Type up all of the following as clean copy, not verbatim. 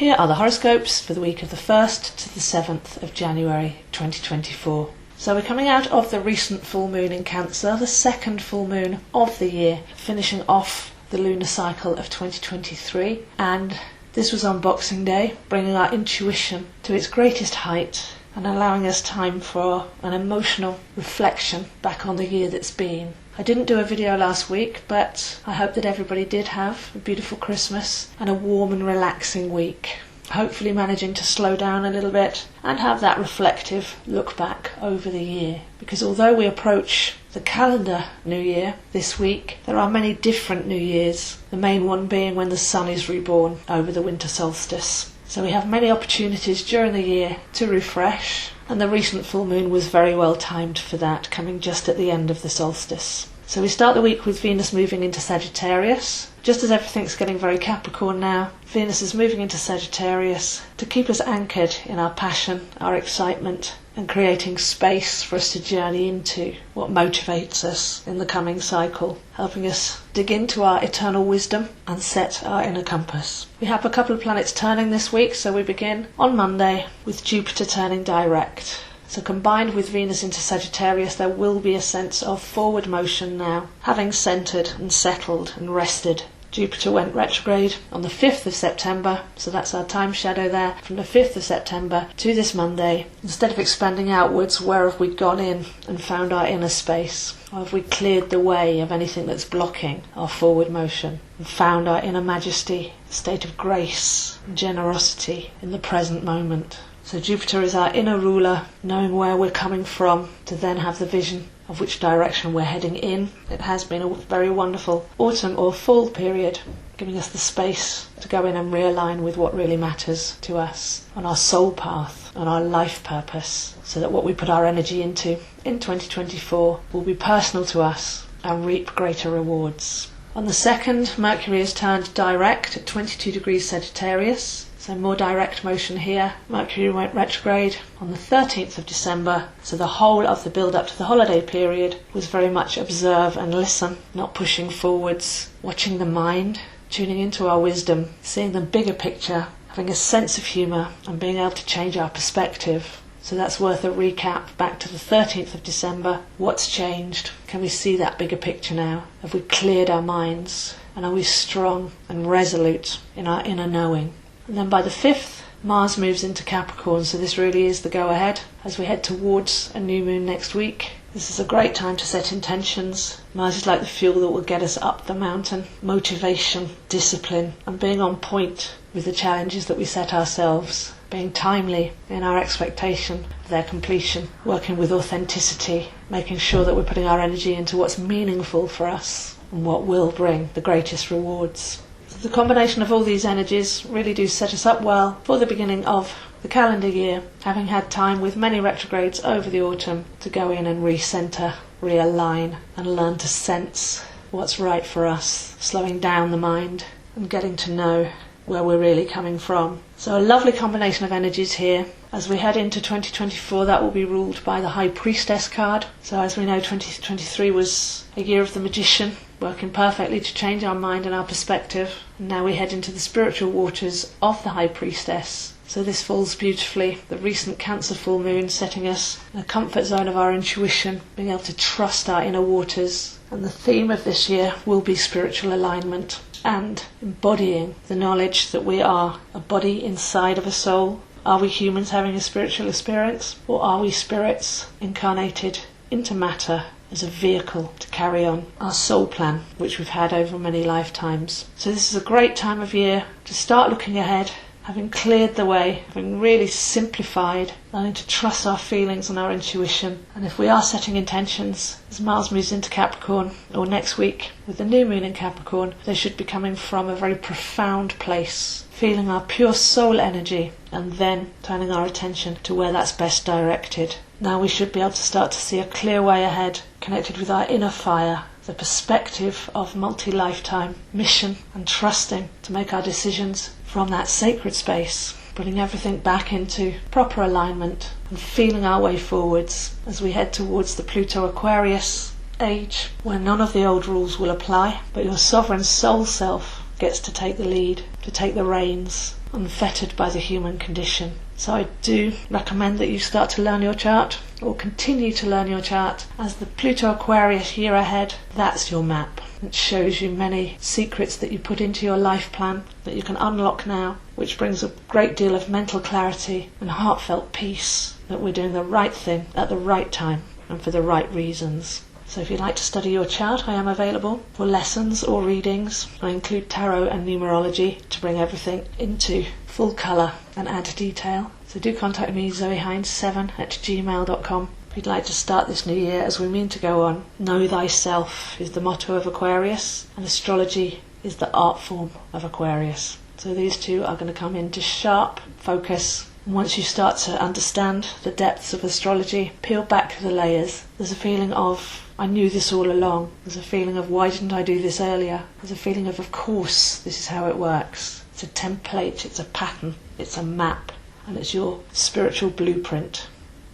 Here are the horoscopes for the week of the 1st to the 7th of January 2024. So we're coming out of the recent full moon in Cancer, the second full moon of the year, finishing off the lunar cycle of 2023, and this was on Boxing Day, bringing our intuition to its greatest height and allowing us time for an emotional reflection back on the year that's been. I didn't do a video last week, but I hope that everybody did have a beautiful Christmas and a warm and relaxing week. Hopefully managing to slow down a little bit and have that reflective look back over the year. Because although we approach the calendar New Year this week, there are many different New Years, the main one being when the sun is reborn over the winter solstice. So we have many opportunities during the year to refresh, and the recent full moon was very well timed for that, coming just at the end of the solstice. So we start the week with Venus moving into Sagittarius. Just as everything's getting very Capricorn now, Venus is moving into Sagittarius to keep us anchored in our passion, our excitement, and creating space for us to journey into what motivates us in the coming cycle, helping us dig into our eternal wisdom and set our inner compass. We have a couple of planets turning this week, so we begin on Monday with Jupiter turning direct. So combined with Venus into Sagittarius, there will be a sense of forward motion now, having centred and settled and rested. Jupiter went retrograde on the 5th of September, so that's our time shadow there, from the 5th of September to this Monday. Instead of expanding outwards, where have we gone in and found our inner space? Or have we cleared the way of anything that's blocking our forward motion and found our inner majesty, a state of grace and generosity in the present moment? So Jupiter is our inner ruler, knowing where we're coming from to then have the vision of which direction we're heading in. It has been a very wonderful autumn or fall period, giving us the space to go in and realign with what really matters to us on our soul path, on our life purpose, so that what we put our energy into in 2024 will be personal to us and reap greater rewards. On the 2nd, Mercury is turned direct at 22 degrees Sagittarius. So more direct motion here. Mercury went retrograde on the 13th of December, so the whole of the build-up to the holiday period was very much observe and listen, not pushing forwards, watching the mind, tuning into our wisdom, seeing the bigger picture, having a sense of humour and being able to change our perspective. So that's worth a recap back to the 13th of December. What's changed? Can we see that bigger picture now? Have we cleared our minds? And are we strong and resolute in our inner knowing? And then by the 5th, Mars moves into Capricorn, so this really is the go-ahead as we head towards a new moon next week. This is a great time to set intentions. Mars is like the fuel that will get us up the mountain. Motivation, discipline, and being on point with the challenges that we set ourselves. Being timely in our expectation of their completion. Working with authenticity, making sure that we're putting our energy into what's meaningful for us and what will bring the greatest rewards. The combination of all these energies really do set us up well for the beginning of the calendar year, having had time with many retrogrades over the autumn to go in and recenter, realign and learn to sense what's right for us, slowing down the mind and getting to know where we're really coming from. So a lovely combination of energies here. As we head into 2024, that will be ruled by the High Priestess card. So as we know, 2023 was a year of the Magician, working perfectly to change our mind and our perspective. And now we head into the spiritual waters of the High Priestess. So this falls beautifully, the recent Cancer full moon setting us in a comfort zone of our intuition, being able to trust our inner waters. And the theme of this year will be spiritual alignment and embodying the knowledge that we are a body inside of a soul. Are we humans having a spiritual experience, or are we spirits incarnated into matter as a vehicle to carry on our soul plan, which we've had over many lifetimes? So this is a great time of year to start looking ahead, having cleared the way, having really simplified, learning to trust our feelings and our intuition. And if we are setting intentions, as Mars moves into Capricorn, or next week with the new moon in Capricorn, they should be coming from a very profound place, feeling our pure soul energy, and then turning our attention to where that's best directed. Now we should be able to start to see a clear way ahead, connected with our inner fire, the perspective of multi-lifetime mission, and trusting to make our decisions from that sacred space, putting everything back into proper alignment and feeling our way forwards as we head towards the Pluto Aquarius age, where none of the old rules will apply, but your sovereign soul self gets to take the lead, to take the reins, unfettered by the human condition. So I do recommend that you start to learn your chart, or continue to learn your chart, as the Pluto Aquarius year ahead, that's your map. It shows you many secrets that you put into your life plan that you can unlock now, which brings a great deal of mental clarity and heartfelt peace that we're doing the right thing at the right time and for the right reasons. So if you'd like to study your chart, I am available for lessons or readings. I include tarot and numerology to bring everything into full colour and add detail. So do contact me, zoehind7@gmail.com. If you'd like to start this new year as we mean to go on. Know thyself is the motto of Aquarius, and astrology is the art form of Aquarius. So these two are going to come into sharp focus. And once you start to understand the depths of astrology, peel back the layers. There's a feeling of, I knew this all along. There's a feeling of, why didn't I do this earlier? There's a feeling of course, this is how it works. It's a template, it's a pattern, it's a map, and it's your spiritual blueprint.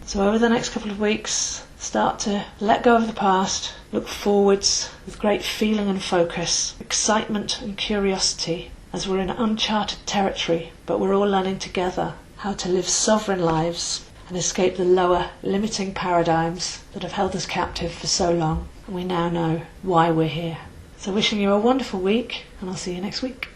So over the next couple of weeks, start to let go of the past, look forwards with great feeling and focus, excitement and curiosity, as we're in uncharted territory, but we're all learning together how to live sovereign lives and escape the lower, limiting paradigms that have held us captive for so long. And we now know why we're here. So wishing you a wonderful week, and I'll see you next week.